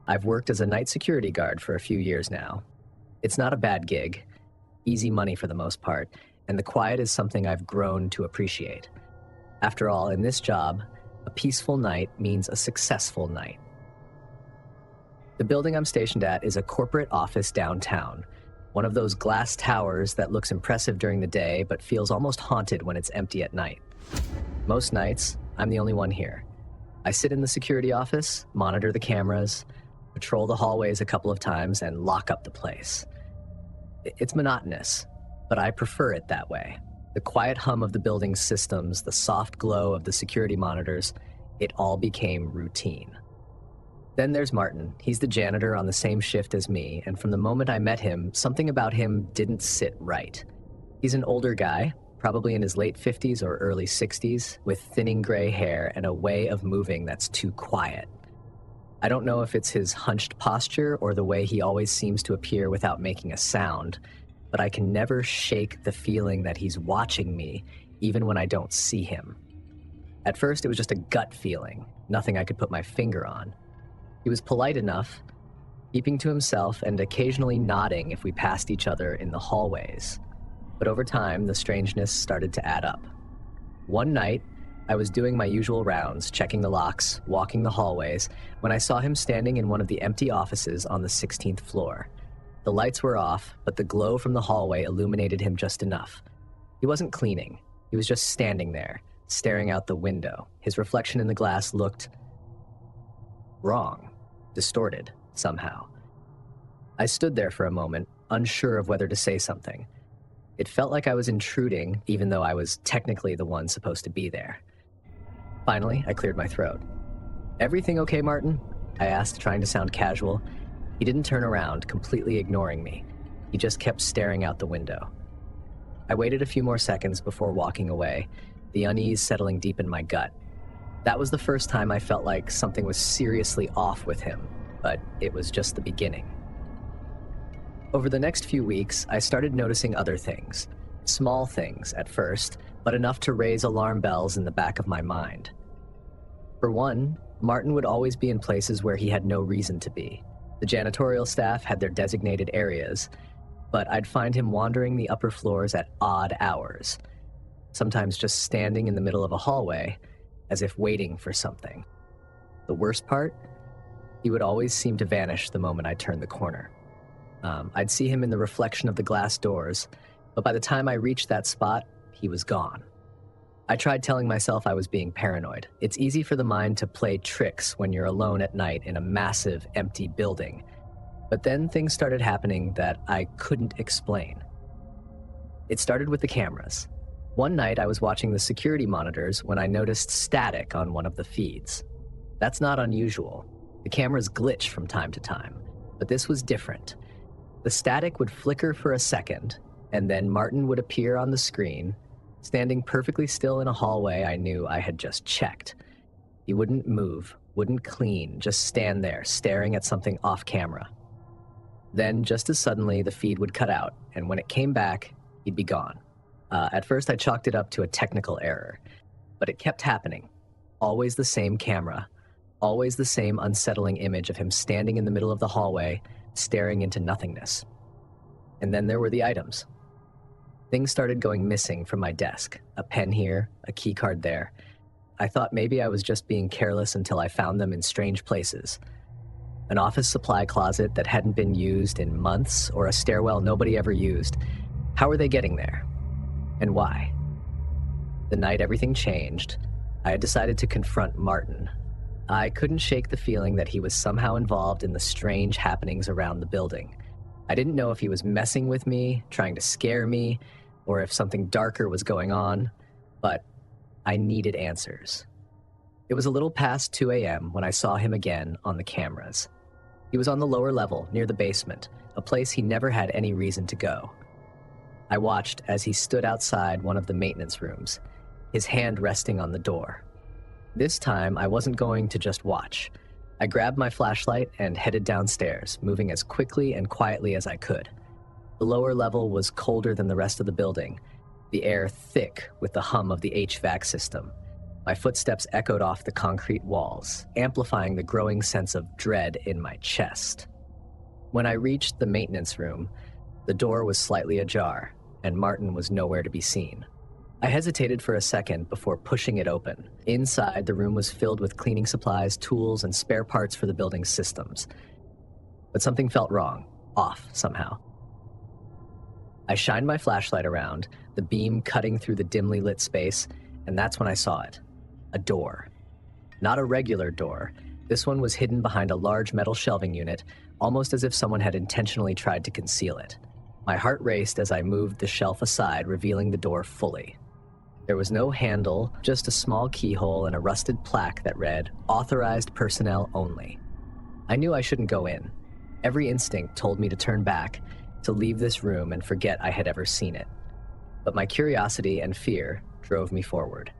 I've worked as a night security guard for a few years now. It's not a bad gig, easy money for the most part, and the quiet is something I've grown to appreciate. After all, in this job, a peaceful night means a successful night. The building I'm stationed at is a corporate office downtown, one of those glass towers that looks impressive during the day but feels almost haunted when it's empty at night. Most nights, I'm the only one here. I sit in the security office, monitor the cameras, patrol the hallways a couple of times, and lock up the place. It's monotonous, but I prefer it that way. The quiet hum of the building's systems, the soft glow of the security monitors, it all became routine. Then there's Martin. He's the janitor on the same shift as me, and from the moment I met him, something about him didn't sit right. He's an older guy, probably in his late 50s or early 60s, with thinning gray hair and a way of moving that's too quiet. I don't know if it's his hunched posture or the way he always seems to appear without making a sound, but I can never shake the feeling that he's watching me, even when I don't see him. At first, it was just a gut feeling, nothing I could put my finger on. He was polite enough, keeping to himself and occasionally nodding if we passed each other in the hallways. But over time, the strangeness started to add up. One night, I was doing my usual rounds, checking the locks, walking the hallways, when I saw him standing in one of the empty offices on the 16th floor. The lights were off, but the glow from the hallway illuminated him just enough. He wasn't cleaning. He was just standing there, staring out the window. His reflection in the glass looked wrong, distorted, somehow. I stood there for a moment, unsure of whether to say something. It felt like I was intruding, even though I was technically the one supposed to be there. Finally, I cleared my throat. "Everything okay, Martin?" I asked, trying to sound casual. He didn't turn around, completely ignoring me. He just kept staring out the window. I waited a few more seconds before walking away, the unease settling deep in my gut. That was the first time I felt like something was seriously off with him, but it was just the beginning. Over the next few weeks, I started noticing other things. Small things at first, but enough to raise alarm bells in the back of my mind. For one, Martin would always be in places where he had no reason to be. The janitorial staff had their designated areas, but I'd find him wandering the upper floors at odd hours, sometimes just standing in the middle of a hallway, as if waiting for something. The worst part? He would always seem to vanish the moment I turned the corner. I'd see him in the reflection of the glass doors, but by the time I reached that spot, he was gone. I tried telling myself I was being paranoid. It's easy for the mind to play tricks when you're alone at night in a massive, empty building. But then things started happening that I couldn't explain. It started with the cameras. One night I was watching the security monitors when I noticed static on one of the feeds. That's not unusual. The cameras glitch from time to time, but this was different. The static would flicker for a second, and then Martin would appear on the screen, standing perfectly still in a hallway I knew I had just checked. He wouldn't move, wouldn't clean, just stand there, staring at something off camera. Then, just as suddenly, the feed would cut out, and when it came back, he'd be gone. At first, I chalked it up to a technical error, but it kept happening. Always the same camera, always the same unsettling image of him standing in the middle of the hallway, staring into nothingness. And then there were the items. Things started going missing from my desk. A pen here, a key card there. I thought maybe I was just being careless until I found them in strange places. An office supply closet that hadn't been used in months, or a stairwell nobody ever used. How were they getting there? And why? The night everything changed, I had decided to confront Martin. I couldn't shake the feeling that he was somehow involved in the strange happenings around the building. I didn't know if he was messing with me, trying to scare me, or if something darker was going on, but I needed answers. It was a little past 2 a.m. when I saw him again on the cameras. He was on the lower level, near the basement, a place he never had any reason to go. I watched as he stood outside one of the maintenance rooms, his hand resting on the door. This time, I wasn't going to just watch. I grabbed my flashlight and headed downstairs, moving as quickly and quietly as I could. The lower level was colder than the rest of the building, the air thick with the hum of the HVAC system. My footsteps echoed off the concrete walls, amplifying the growing sense of dread in my chest. When I reached the maintenance room, the door was slightly ajar, and Martin was nowhere to be seen. I hesitated for a second before pushing it open. Inside, the room was filled with cleaning supplies, tools, and spare parts for the building's systems. But something felt wrong, off somehow. I shined my flashlight around, the beam cutting through the dimly lit space, and that's when I saw it. A door. Not a regular door. This one was hidden behind a large metal shelving unit, almost as if someone had intentionally tried to conceal it. My heart raced as I moved the shelf aside, revealing the door fully. There was no handle, just a small keyhole and a rusted plaque that read, "Authorized personnel only." I knew I shouldn't go in. Every instinct told me to turn back, to leave this room and forget I had ever seen it. But my curiosity and fear drove me forward.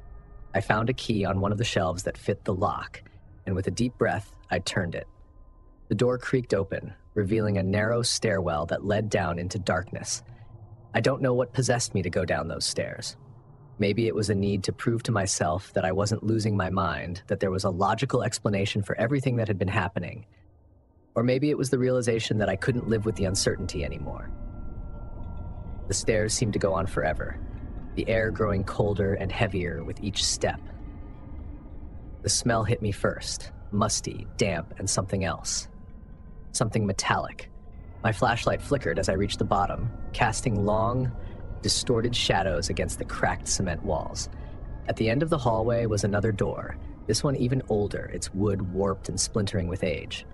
I found a key on one of the shelves that fit the lock, and with a deep breath, I turned it. The door creaked open, revealing a narrow stairwell that led down into darkness. I don't know what possessed me to go down those stairs. Maybe it was a need to prove to myself that I wasn't losing my mind, that there was a logical explanation for everything that had been happening. Or maybe it was the realization that I couldn't live with the uncertainty anymore. The stairs seemed to go on forever, the air growing colder and heavier with each step. The smell hit me first, musty, damp, and something else. Something metallic. My flashlight flickered as I reached the bottom, casting long, distorted shadows against the cracked cement walls. At the end of the hallway was another door, this one even older, its wood warped and splintering with age.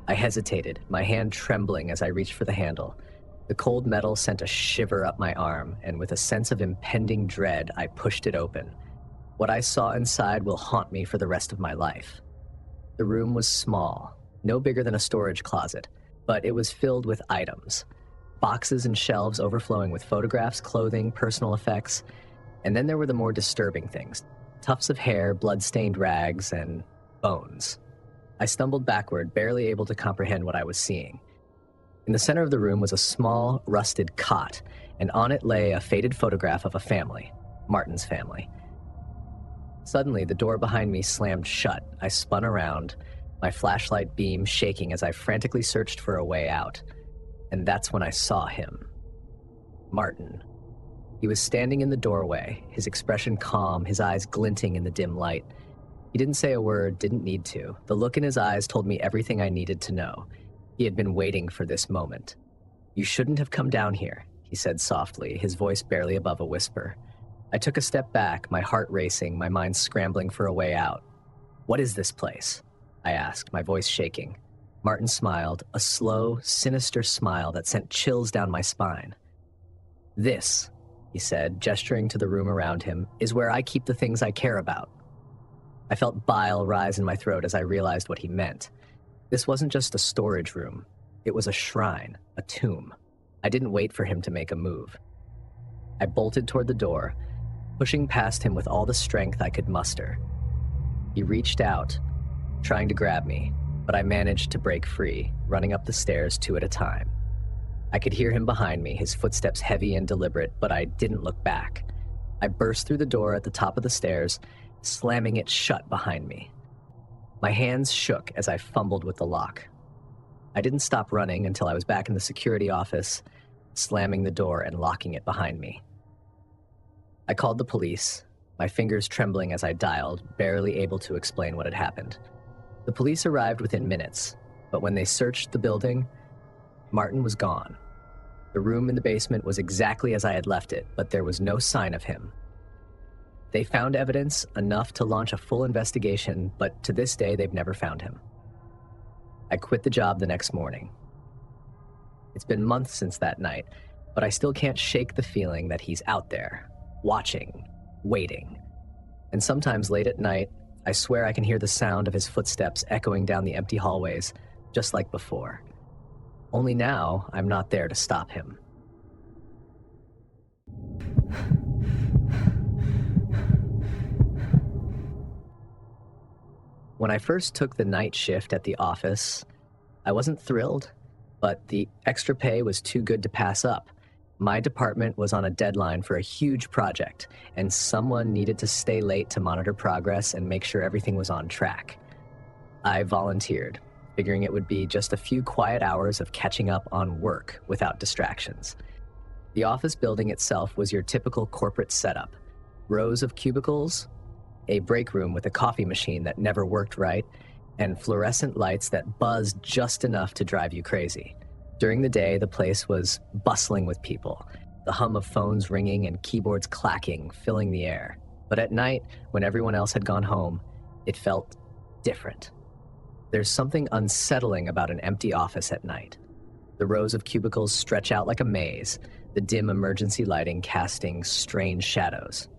I hesitated, my hand trembling as I reached for the handle. The cold metal sent a shiver up my arm, and with a sense of impending dread, I pushed it open. What I saw inside will haunt me for the rest of my life. The room was small, no bigger than a storage closet, but it was filled with items. Boxes and shelves overflowing with photographs, clothing, personal effects, and then there were the more disturbing things. Tufts of hair, blood-stained rags, and bones. I stumbled backward, barely able to comprehend what I was seeing. In the center of the room was a small, rusted cot, and on it lay a faded photograph of a family, Martin's family. Suddenly, the door behind me slammed shut. I spun around, my flashlight beam shaking as I frantically searched for a way out. And that's when I saw him. Martin. He was standing in the doorway, his expression calm, his eyes glinting in the dim light. He didn't say a word, didn't need to. The look in his eyes told me everything I needed to know. He had been waiting for this moment. "You shouldn't have come down here," he said softly, his voice barely above a whisper. I took a step back, my heart racing, my mind scrambling for a way out. "What is this place?" I asked, my voice shaking. Martin smiled, a slow, sinister smile that sent chills down my spine. "This," he said, gesturing to the room around him, "is where I keep the things I care about." I felt bile rise in my throat as I realized what he meant. This wasn't just a storage room. It was a shrine, a tomb. I didn't wait for him to make a move. I bolted toward the door, pushing past him with all the strength I could muster. He reached out, trying to grab me, but I managed to break free, running up the stairs 2 at a time. I could hear him behind me, his footsteps heavy and deliberate, but I didn't look back. I burst through the door at the top of the stairs, slamming it shut behind me. My hands shook as I fumbled with the lock. I didn't stop running until I was back in the security office, slamming the door and locking it behind me. I called the police, my fingers trembling as I dialed, barely able to explain what had happened. The police arrived within minutes, but when they searched the building, Martin was gone. The room in the basement was exactly as I had left it, but there was no sign of him. They found evidence enough to launch a full investigation, but to this day, they've never found him. I quit the job the next morning. It's been months since that night, but I still can't shake the feeling that he's out there, watching, waiting. And sometimes late at night, I swear I can hear the sound of his footsteps echoing down the empty hallways, just like before. Only now, I'm not there to stop him. When I first took the night shift at the office, I wasn't thrilled, but the extra pay was too good to pass up. My department was on a deadline for a huge project, and someone needed to stay late to monitor progress and make sure everything was on track. I volunteered, figuring it would be just a few quiet hours of catching up on work without distractions. The office building itself was your typical corporate setup. Rows of cubicles, a break room with a coffee machine that never worked right, and fluorescent lights that buzzed just enough to drive you crazy. During the day, the place was bustling with people, the hum of phones ringing and keyboards clacking, filling the air. But at night, when everyone else had gone home, it felt different. There's something unsettling about an empty office at night. The rows of cubicles stretch out like a maze, the dim emergency lighting casting strange shadows.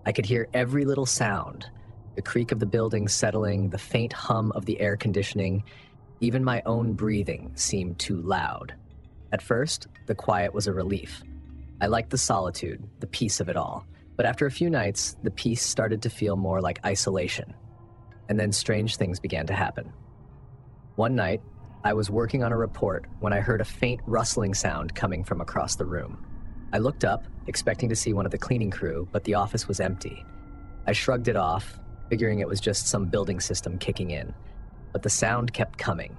I could hear every little sound, the creak of the building settling, the faint hum of the air conditioning. Even my own breathing seemed too loud. At first, the quiet was a relief. I liked the solitude, the peace of it all. But after a few nights, the peace started to feel more like isolation. And then strange things began to happen. One night, I was working on a report when I heard a faint rustling sound coming from across the room. I looked up, expecting to see one of the cleaning crew, but the office was empty. I shrugged it off, figuring it was just some building system kicking in. But the sound kept coming.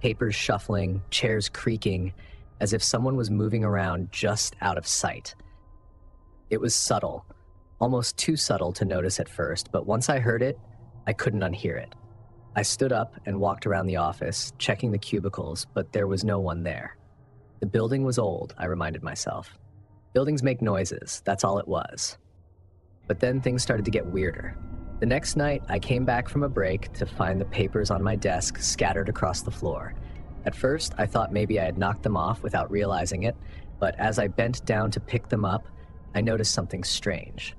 Papers shuffling, chairs creaking, as if someone was moving around just out of sight. It was subtle, almost too subtle to notice at first, but once I heard it, I couldn't unhear it. I stood up and walked around the office, checking the cubicles, but there was no one there. The building was old, I reminded myself. Buildings make noises, that's all it was. But then things started to get weirder. The next night, I came back from a break to find the papers on my desk scattered across the floor. At first, I thought maybe I had knocked them off without realizing it, but as I bent down to pick them up, I noticed something strange.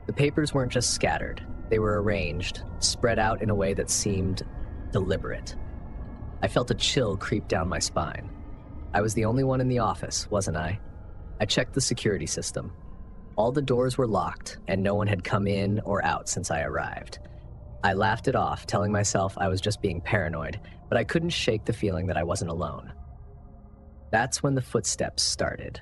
The papers weren't just scattered. They were arranged, spread out in a way that seemed deliberate. I felt a chill creep down my spine. I was the only one in the office, wasn't I? I checked the security system. All the doors were locked, and no one had come in or out since I arrived. I laughed it off, telling myself I was just being paranoid, but I couldn't shake the feeling that I wasn't alone. That's when the footsteps started.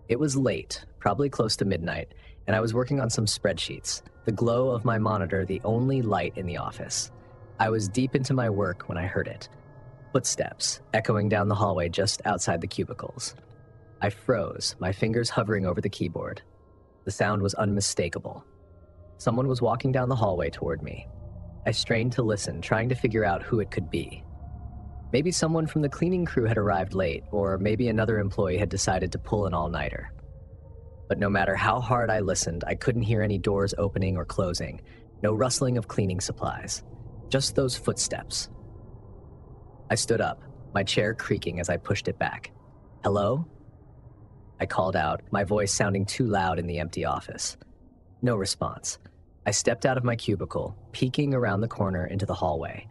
It was late, probably close to midnight, and I was working on some spreadsheets, the glow of my monitor the only light in the office. I was deep into my work when I heard it. Footsteps, echoing down the hallway just outside the cubicles. I froze, my fingers hovering over the keyboard. The sound was unmistakable. Someone was walking down the hallway toward me. I strained to listen, trying to figure out who it could be. Maybe someone from the cleaning crew had arrived late, or maybe another employee had decided to pull an all-nighter. But no matter how hard I listened, I couldn't hear any doors opening or closing, no rustling of cleaning supplies, just those footsteps. I stood up, my chair creaking as I pushed it back. "Hello?" I called out, my voice sounding too loud in the empty office. No response. I stepped out of my cubicle, peeking around the corner into the hallway.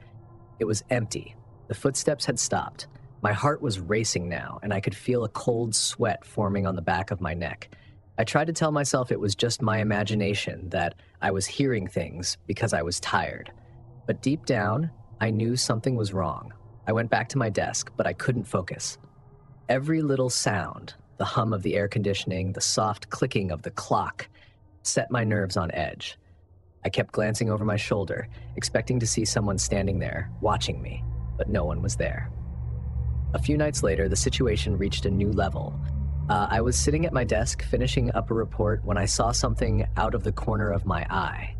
It was empty. The footsteps had stopped. My heart was racing now, and I could feel a cold sweat forming on the back of my neck. I tried to tell myself it was just my imagination, that I was hearing things because I was tired. But deep down, I knew something was wrong. I went back to my desk, but I couldn't focus. Every little sound, the hum of the air conditioning, the soft clicking of the clock, set my nerves on edge. I kept glancing over my shoulder, expecting to see someone standing there, watching me, but no one was there. A few nights later, the situation reached a new level. I was sitting at my desk, finishing up a report, when I saw something out of the corner of my eye.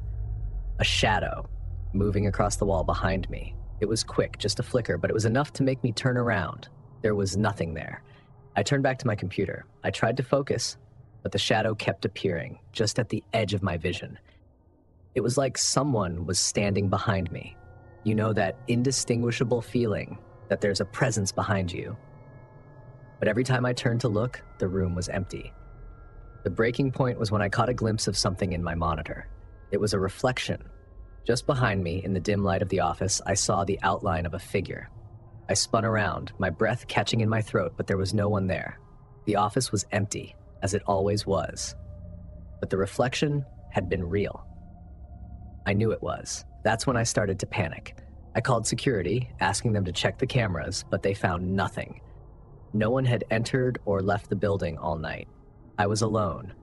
A shadow, moving across the wall behind me. It was quick, just a flicker, but it was enough to make me turn around. There was nothing there. I turned back to my computer. I tried to focus, but the shadow kept appearing, just at the edge of my vision. It was like someone was standing behind me. You know, that indistinguishable feeling that there's a presence behind you. But every time I turned to look, the room was empty. The breaking point was when I caught a glimpse of something in my monitor. It was a reflection. Just behind me, in the dim light of the office, I saw the outline of a figure. I spun around, my breath catching in my throat, but there was no one there. The office was empty, as it always was. But the reflection had been real. I knew it was. That's when I started to panic. I called security, asking them to check the cameras, but they found nothing. No one had entered or left the building all night. I was alone.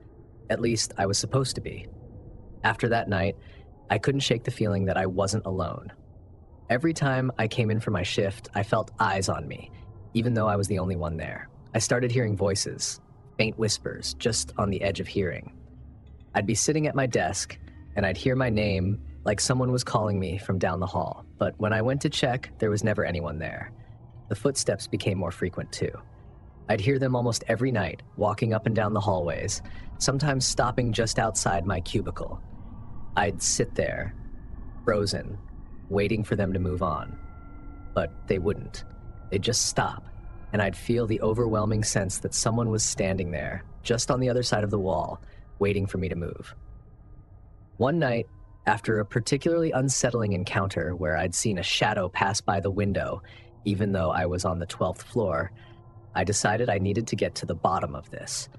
At least, I was supposed to be. After that night, I couldn't shake the feeling that I wasn't alone. Every time I came in for my shift, I felt eyes on me, even though I was the only one there. I started hearing voices, faint whispers, just on the edge of hearing. I'd be sitting at my desk, and I'd hear my name like someone was calling me from down the hall, but when I went to check, there was never anyone there. The footsteps became more frequent too. I'd hear them almost every night, walking up and down the hallways, sometimes stopping just outside my cubicle. I'd sit there, frozen, waiting for them to move on. But they wouldn't. They'd just stop, and I'd feel the overwhelming sense that someone was standing there, just on the other side of the wall, waiting for me to move. One night, after a particularly unsettling encounter where I'd seen a shadow pass by the window, even though I was on the 12th floor, I decided I needed to get to the bottom of this.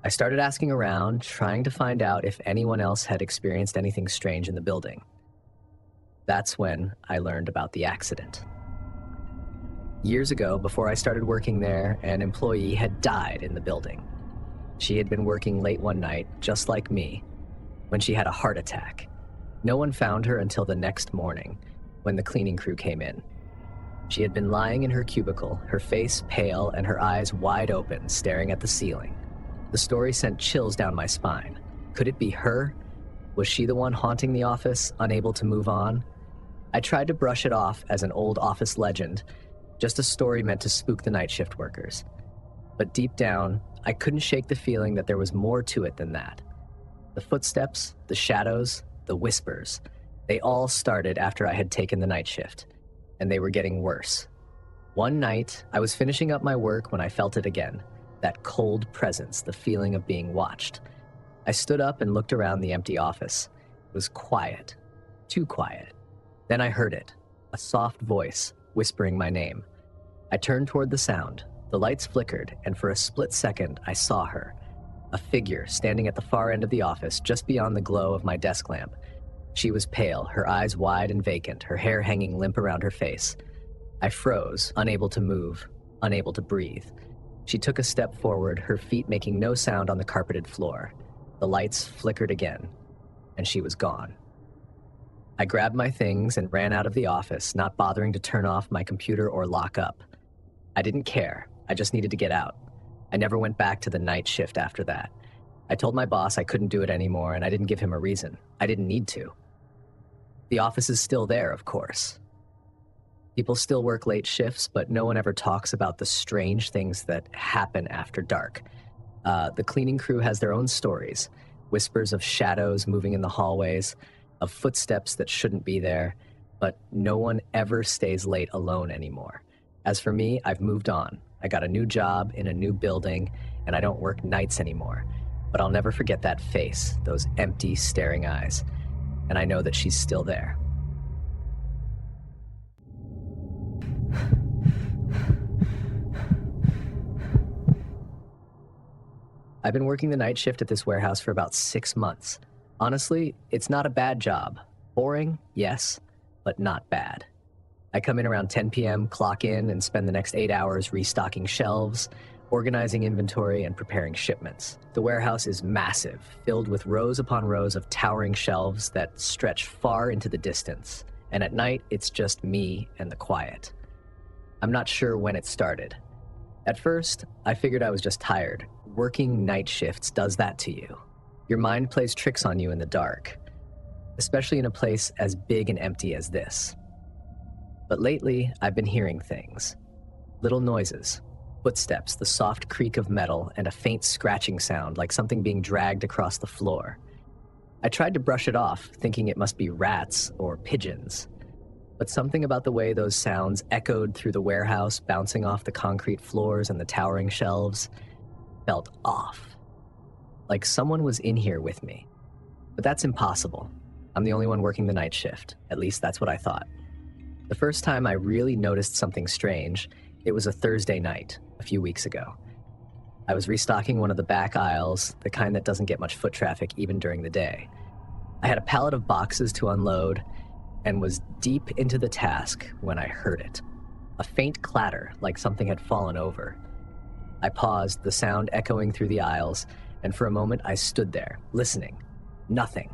I started asking around, trying to find out if anyone else had experienced anything strange in the building. That's when I learned about the accident. Years ago, before I started working there, an employee had died in the building. She had been working late one night, just like me, when she had a heart attack. No one found her until the next morning, when the cleaning crew came in. She had been lying in her cubicle, her face pale and her eyes wide open, staring at the ceiling. The story sent chills down my spine. Could it be her? Was she the one haunting the office, unable to move on? I tried to brush it off as an old office legend, just a story meant to spook the night shift workers. But deep down, I couldn't shake the feeling that there was more to it than that. The footsteps, the shadows, the whispers, they all started after I had taken the night shift, and they were getting worse. One night, I was finishing up my work when I felt it again, that cold presence, the feeling of being watched. I stood up and looked around the empty office. It was quiet, too quiet. Then I heard it, a soft voice whispering my name. I turned toward the sound. The lights flickered, and for a split second, I saw her. A figure standing at the far end of the office, just beyond the glow of my desk lamp. She was pale, her eyes wide and vacant, her hair hanging limp around her face. I froze, unable to move, unable to breathe. She took a step forward, her feet making no sound on the carpeted floor. The lights flickered again, and she was gone. I grabbed my things and ran out of the office, not bothering to turn off my computer or lock up. I didn't care. I just needed to get out. I never went back to the night shift after that. I told my boss I couldn't do it anymore, and I didn't give him a reason. I didn't need to. The office is still there, of course. People still work late shifts, but no one ever talks about the strange things that happen after dark. The cleaning crew has their own stories, whispers of shadows moving in the hallways, of footsteps that shouldn't be there, but no one ever stays late alone anymore. As for me, I've moved on. I got a new job in a new building, and I don't work nights anymore. But I'll never forget that face, those empty, staring eyes. And I know that she's still there. I've been working the night shift at this warehouse for about 6 months. Honestly, it's not a bad job. Boring, yes, but not bad. I come in around 10 p.m., clock in, and spend the next 8 hours restocking shelves, organizing inventory, and preparing shipments. The warehouse is massive, filled with rows upon rows of towering shelves that stretch far into the distance. And at night, it's just me and the quiet. I'm not sure when it started. At first, I figured I was just tired. Working night shifts does that to you. Your mind plays tricks on you in the dark, especially in a place as big and empty as this. But lately, I've been hearing things. Little noises, footsteps, the soft creak of metal, and a faint scratching sound like something being dragged across the floor. I tried to brush it off, thinking it must be rats or pigeons. But something about the way those sounds echoed through the warehouse, bouncing off the concrete floors and the towering shelves, felt off. Like someone was in here with me. But that's impossible. I'm the only one working the night shift. At least that's what I thought. The first time I really noticed something strange, it was a Thursday night, a few weeks ago. I was restocking one of the back aisles, the kind that doesn't get much foot traffic even during the day. I had a pallet of boxes to unload and was deep into the task when I heard it. A faint clatter, like something had fallen over. I paused, the sound echoing through the aisles, and for a moment I stood there, listening. Nothing.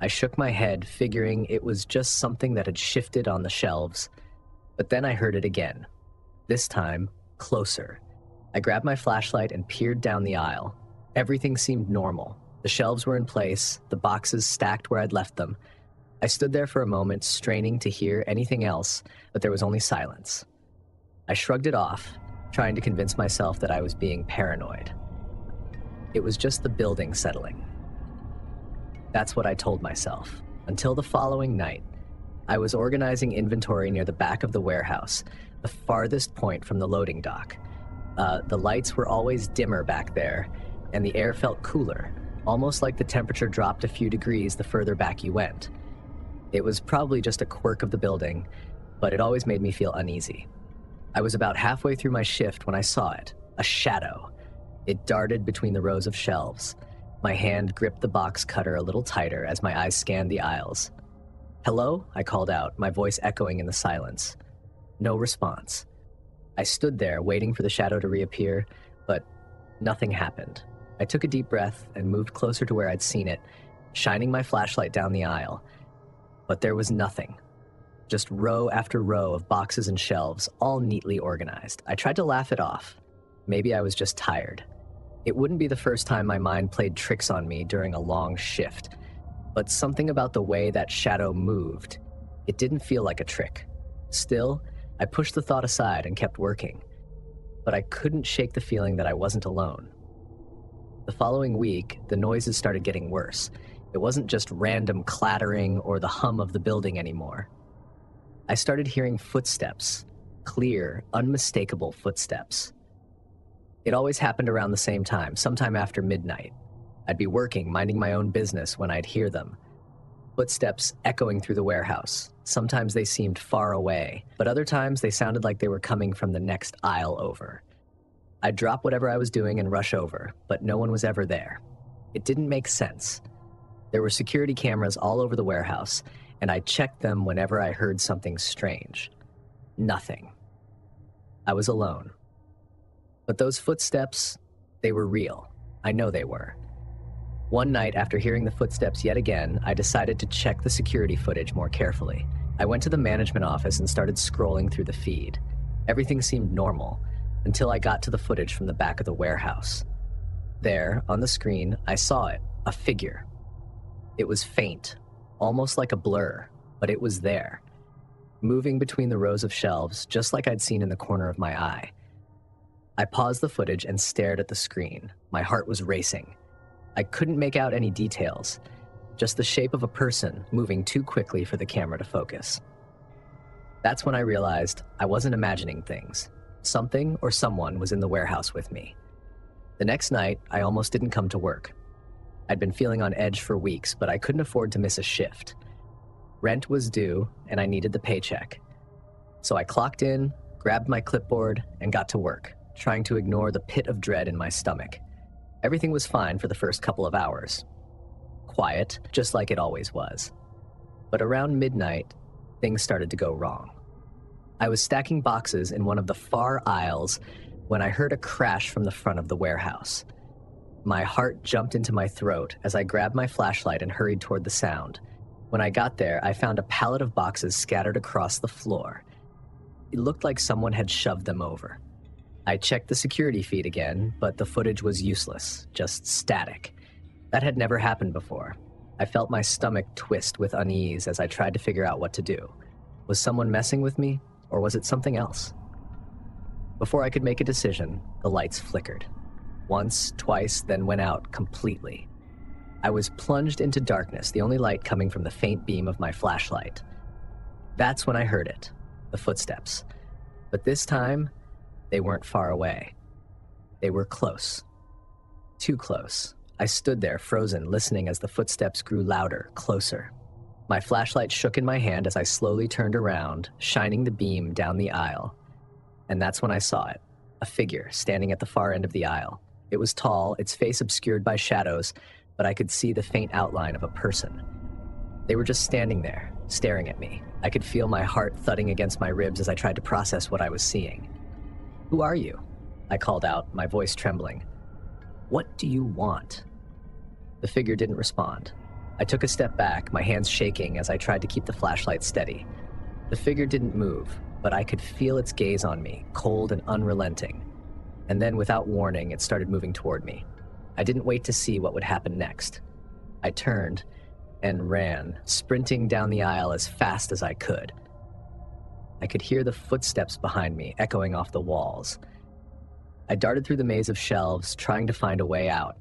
I shook my head, figuring it was just something that had shifted on the shelves. But then I heard it again. This time, closer. I grabbed my flashlight and peered down the aisle. Everything seemed normal. The shelves were in place, the boxes stacked where I'd left them. I stood there for a moment, straining to hear anything else, but there was only silence. I shrugged it off, trying to convince myself that I was being paranoid. It was just the building settling. That's what I told myself. Until the following night, I was organizing inventory near the back of the warehouse, the farthest point from the loading dock. The lights were always dimmer back there, and the air felt cooler, almost like the temperature dropped a few degrees the further back you went. It was probably just a quirk of the building, but it always made me feel uneasy. I was about halfway through my shift when I saw it, a shadow. It darted between the rows of shelves. My hand gripped the box cutter a little tighter as my eyes scanned the aisles. "Hello?" I called out, my voice echoing in the silence. No response. I stood there, waiting for the shadow to reappear, but nothing happened. I took a deep breath and moved closer to where I'd seen it, shining my flashlight down the aisle. But there was nothing. Just row after row of boxes and shelves, all neatly organized. I tried to laugh it off. Maybe I was just tired. It wouldn't be the first time my mind played tricks on me during a long shift, but something about the way that shadow moved, it didn't feel like a trick. Still, I pushed the thought aside and kept working, but I couldn't shake the feeling that I wasn't alone. The following week, the noises started getting worse. It wasn't just random clattering or the hum of the building anymore. I started hearing footsteps, clear, unmistakable footsteps. It always happened around the same time, sometime after midnight. I'd be working, minding my own business when I'd hear them. Footsteps echoing through the warehouse. Sometimes they seemed far away, but other times they sounded like they were coming from the next aisle over. I'd drop whatever I was doing and rush over, but no one was ever there. It didn't make sense. There were security cameras all over the warehouse, and I checked them whenever I heard something strange. Nothing. I was alone. But those footsteps, they were real. I know they were. One night, after hearing the footsteps yet again, I decided to check the security footage more carefully. I went to the management office and started scrolling through the feed. Everything seemed normal, until I got to the footage from the back of the warehouse. There, on the screen, I saw it, a figure. It was faint, almost like a blur, but it was there, moving between the rows of shelves, just like I'd seen in the corner of my eye. I paused the footage and stared at the screen. My heart was racing. I couldn't make out any details, just the shape of a person moving too quickly for the camera to focus. That's when I realized I wasn't imagining things. Something or someone was in the warehouse with me. The next night, I almost didn't come to work. I'd been feeling on edge for weeks, but I couldn't afford to miss a shift. Rent was due, and I needed the paycheck. So I clocked in, grabbed my clipboard, and got to work, trying to ignore the pit of dread in my stomach. Everything was fine for the first couple of hours. Quiet, just like it always was. But around midnight, things started to go wrong. I was stacking boxes in one of the far aisles when I heard a crash from the front of the warehouse. My heart jumped into my throat as I grabbed my flashlight and hurried toward the sound. When I got there, I found a pallet of boxes scattered across the floor. It looked like someone had shoved them over. I checked the security feed again, but the footage was useless, just static. That had never happened before. I felt my stomach twist with unease as I tried to figure out what to do. Was someone messing with me, or was it something else? Before I could make a decision, the lights flickered. Once, twice, then went out completely. I was plunged into darkness, the only light coming from the faint beam of my flashlight. That's when I heard it, the footsteps. But this time, they weren't far away. They were close. Too close. I stood there, frozen, listening as the footsteps grew louder, closer. My flashlight shook in my hand as I slowly turned around, shining the beam down the aisle. And that's when I saw it, a figure standing at the far end of the aisle. It was tall, its face obscured by shadows, but I could see the faint outline of a person. They were just standing there, staring at me. I could feel my heart thudding against my ribs as I tried to process what I was seeing. "Who are you?" I called out, my voice trembling. "What do you want?" The figure didn't respond. I took a step back, my hands shaking as I tried to keep the flashlight steady. The figure didn't move, but I could feel its gaze on me, cold and unrelenting. And then, without warning, it started moving toward me. I didn't wait to see what would happen next. I turned and ran, sprinting down the aisle as fast as I could. I could hear the footsteps behind me echoing off the walls. I darted through the maze of shelves, trying to find a way out.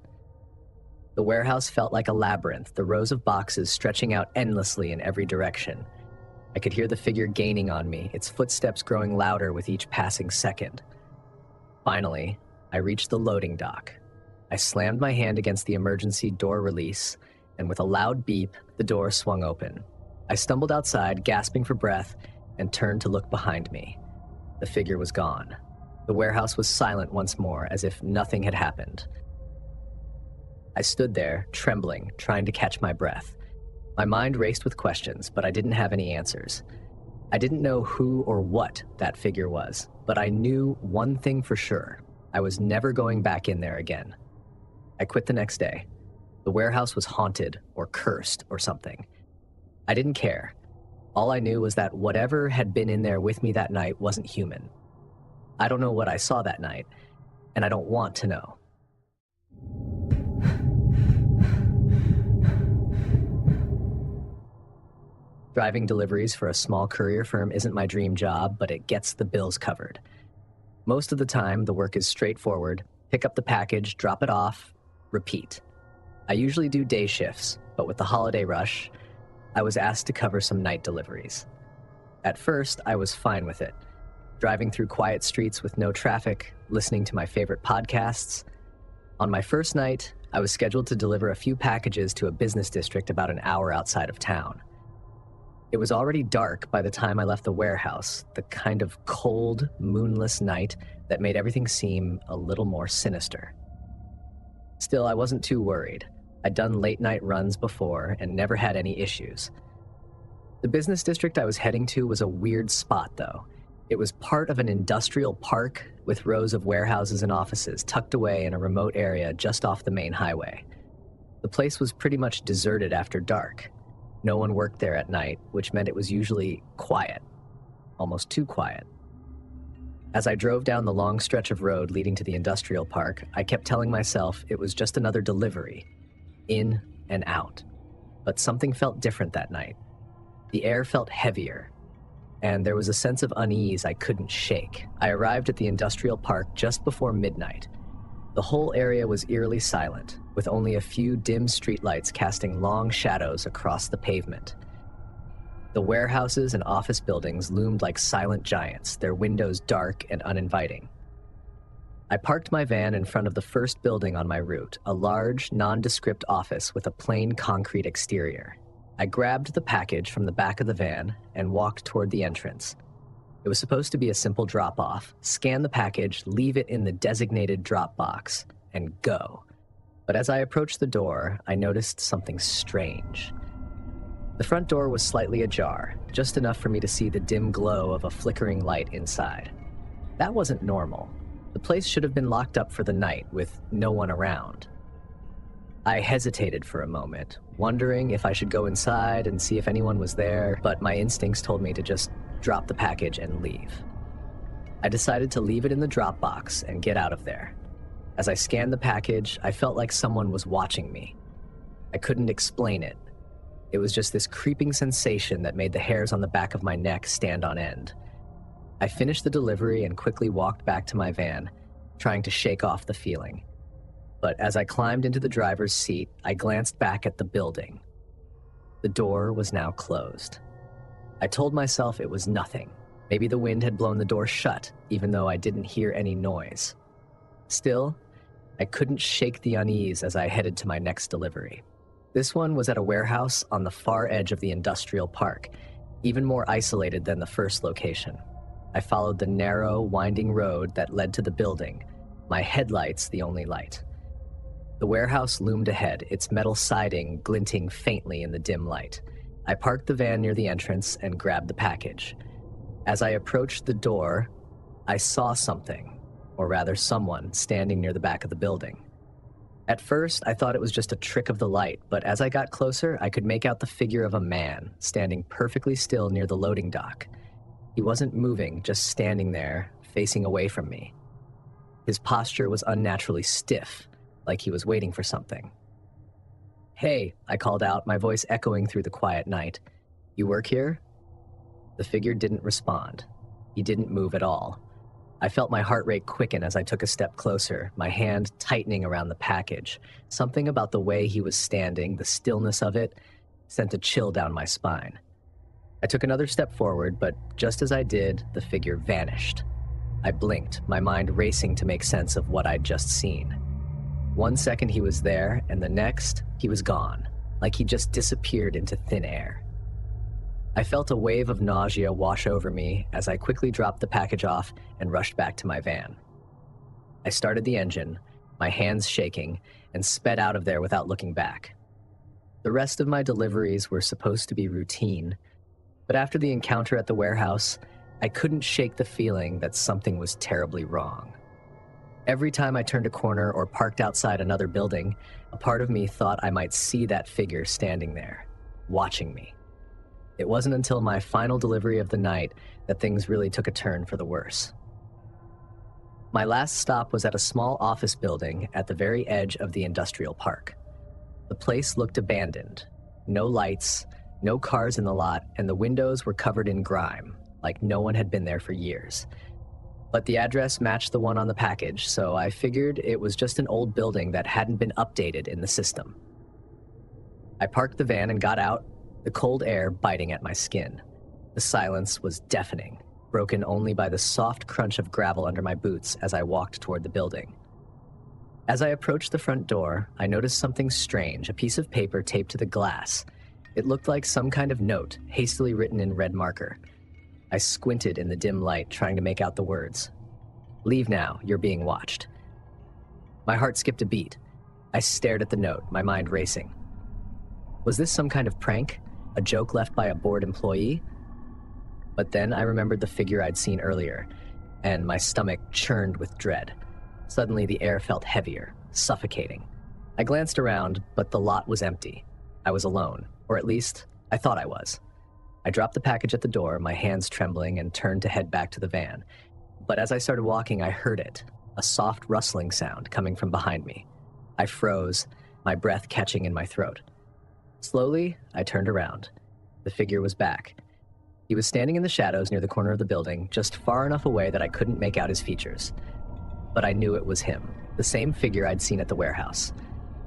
The warehouse felt like a labyrinth, the rows of boxes stretching out endlessly in every direction. I could hear the figure gaining on me, its footsteps growing louder with each passing second. Finally, I reached the loading dock. I slammed my hand against the emergency door release, and with a loud beep, the door swung open. I stumbled outside, gasping for breath, and turned to look behind me. The figure was gone. The warehouse was silent once more, as if nothing had happened. I stood there, trembling, trying to catch my breath. My mind raced with questions, but I didn't have any answers. I didn't know who or what that figure was, but I knew one thing for sure. I was never going back in there again. I quit the next day. The warehouse was haunted or cursed or something. I didn't care. All I knew was that whatever had been in there with me that night wasn't human. I don't know what I saw that night, and I don't want to know. Driving deliveries for a small courier firm isn't my dream job, but it gets the bills covered. Most of the time, the work is straightforward. Pick up the package, drop it off, repeat. I usually do day shifts, but with the holiday rush, I was asked to cover some night deliveries. At first, I was fine with it. Driving through quiet streets with no traffic, listening to my favorite podcasts. On my first night, I was scheduled to deliver a few packages to a business district about an hour outside of town. It was already dark by the time I left the warehouse, the kind of cold, moonless night that made everything seem a little more sinister. Still, I wasn't too worried. I'd done late-night runs before and never had any issues. The business district I was heading to was a weird spot, though. It was part of an industrial park with rows of warehouses and offices tucked away in a remote area just off the main highway. The place was pretty much deserted after dark. No one worked there at night, which meant it was usually quiet. Almost too quiet. As I drove down the long stretch of road leading to the industrial park, I kept telling myself it was just another delivery. In and out. But something felt different that night. The air felt heavier, and there was a sense of unease I couldn't shake. I arrived at the industrial park just before midnight. The whole area was eerily silent, with only a few dim streetlights casting long shadows across the pavement. The warehouses and office buildings loomed like silent giants, their windows dark and uninviting. I parked my van in front of the first building on my route, a large, nondescript office with a plain concrete exterior. I grabbed the package from the back of the van and walked toward the entrance. It was supposed to be a simple drop-off, scan the package, leave it in the designated drop box, and go. But as I approached the door, I noticed something strange. The front door was slightly ajar, just enough for me to see the dim glow of a flickering light inside. That wasn't normal. The place should have been locked up for the night, with no one around. I hesitated for a moment, wondering if I should go inside and see if anyone was there, but my instincts told me to just drop the package and leave. I decided to leave it in the drop box and get out of there. As I scanned the package, I felt like someone was watching me. I couldn't explain it. It was just this creeping sensation that made the hairs on the back of my neck stand on end. I finished the delivery and quickly walked back to my van, trying to shake off the feeling. But as I climbed into the driver's seat, I glanced back at the building. The door was now closed. I told myself it was nothing. Maybe the wind had blown the door shut, even though I didn't hear any noise. Still, I couldn't shake the unease as I headed to my next delivery. This one was at a warehouse on the far edge of the industrial park, even more isolated than the first location. I followed the narrow, winding road that led to the building, my headlights the only light. The warehouse loomed ahead, its metal siding glinting faintly in the dim light. I parked the van near the entrance and grabbed the package. As I approached the door, I saw something. or rather someone, standing near the back of the building. At first, I thought it was just a trick of the light, but as I got closer, I could make out the figure of a man, standing perfectly still near the loading dock. He wasn't moving, just standing there, facing away from me. His posture was unnaturally stiff, like he was waiting for something. "Hey," I called out, my voice echoing through the quiet night. "You work here?" The figure didn't respond. He didn't move at all. I felt my heart rate quicken as I took a step closer, my hand tightening around the package. Something about the way he was standing, the stillness of it, sent a chill down my spine. I took another step forward, but just as I did, the figure vanished. I blinked, my mind racing to make sense of what I'd just seen. 1 second he was there, and the next, he was gone, like he just disappeared into thin air. I felt a wave of nausea wash over me as I quickly dropped the package off and rushed back to my van. I started the engine, my hands shaking, and sped out of there without looking back. The rest of my deliveries were supposed to be routine, but after the encounter at the warehouse, I couldn't shake the feeling that something was terribly wrong. Every time I turned a corner or parked outside another building, a part of me thought I might see that figure standing there, watching me. It wasn't until my final delivery of the night that things really took a turn for the worse. My last stop was at a small office building at the very edge of the industrial park. The place looked abandoned. No lights, no cars in the lot, and the windows were covered in grime, like no one had been there for years. But the address matched the one on the package, so I figured it was just an old building that hadn't been updated in the system. I parked the van and got out, the cold air biting at my skin. The silence was deafening, broken only by the soft crunch of gravel under my boots as I walked toward the building. As I approached the front door, I noticed something strange, a piece of paper taped to the glass. It looked like some kind of note, hastily written in red marker. I squinted in the dim light, trying to make out the words. "Leave now, you're being watched." My heart skipped a beat. I stared at the note, my mind racing. Was this some kind of prank? A joke left by a bored employee? But then I remembered the figure I'd seen earlier, and my stomach churned with dread. Suddenly the air felt heavier, suffocating. I glanced around, but the lot was empty. I was alone, or at least, I thought I was. I dropped the package at the door, my hands trembling, and turned to head back to the van. But as I started walking, I heard it, a soft rustling sound coming from behind me. I froze, my breath catching in my throat. Slowly, I turned around. The figure was back. He was standing in the shadows near the corner of the building, just far enough away that I couldn't make out his features. But I knew it was him, the same figure I'd seen at the warehouse,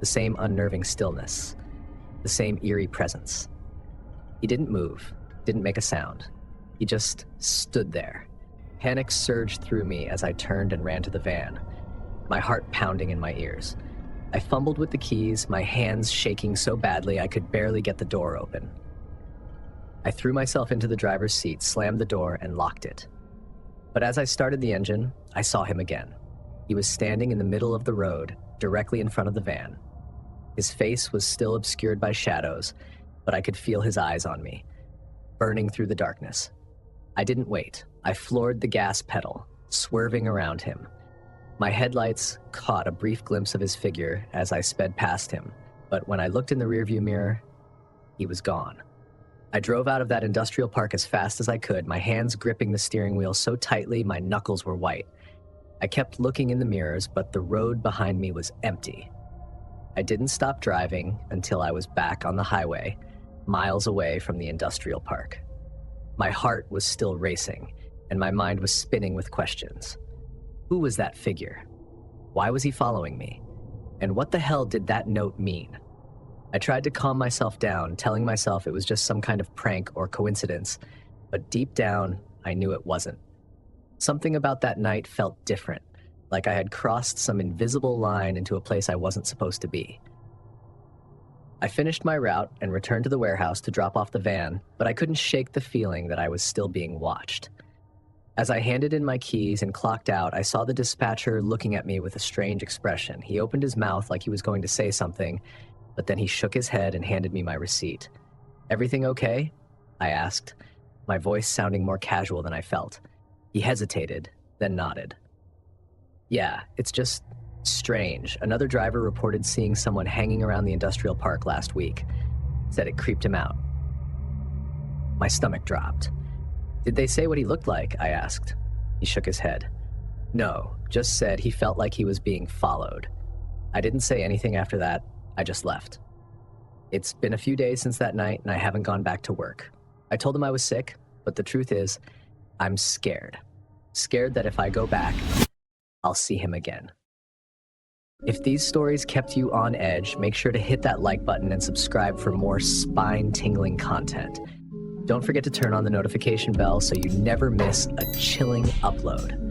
the same unnerving stillness, the same eerie presence. He didn't move, didn't make a sound. He just stood there. Panic surged through me as I turned and ran to the van, my heart pounding in my ears. I fumbled with the keys, my hands shaking so badly I could barely get the door open. I threw myself into the driver's seat, slammed the door, and locked it. But as I started the engine, I saw him again. He was standing in the middle of the road, directly in front of the van. His face was still obscured by shadows, but I could feel his eyes on me, burning through the darkness. I didn't wait. I floored the gas pedal, swerving around him. My headlights caught a brief glimpse of his figure as I sped past him, but when I looked in the rearview mirror, he was gone. I drove out of that industrial park as fast as I could, my hands gripping the steering wheel so tightly my knuckles were white. I kept looking in the mirrors, but the road behind me was empty. I didn't stop driving until I was back on the highway, miles away from the industrial park. My heart was still racing, and my mind was spinning with questions. Who was that figure? Why was he following me? And what the hell did that note mean? I tried to calm myself down, telling myself it was just some kind of prank or coincidence, but deep down, I knew it wasn't. Something about that night felt different, like I had crossed some invisible line into a place I wasn't supposed to be. I finished my route and returned to the warehouse to drop off the van, but I couldn't shake the feeling that I was still being watched. As I handed in my keys and clocked out, I saw the dispatcher looking at me with a strange expression. He opened his mouth like he was going to say something, but then he shook his head and handed me my receipt. "Everything okay?" I asked, my voice sounding more casual than I felt. He hesitated, then nodded. Yeah, it's just strange. Another driver reported seeing someone hanging around the industrial park last week. Said it creeped him out. My stomach dropped. Did they say what he looked like? I asked. He shook his head. No, just said he felt like he was being followed. I didn't say anything after that. I just left. It's been a few days since that night, and I haven't gone back to work. I told him I was sick, but the truth is, I'm scared. Scared that if I go back, I'll see him again. If these stories kept you on edge, make sure to hit that like button and subscribe for more spine-tingling content. Don't forget to turn on the notification bell so you never miss a chilling upload.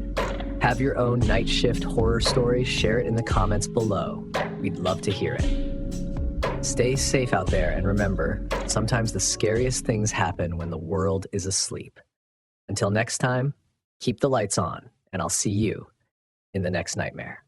Have your own night shift horror story? Share it in the comments below. We'd love to hear it. Stay safe out there, and remember, sometimes the scariest things happen when the world is asleep. Until next time, keep the lights on, and I'll see you in the next nightmare.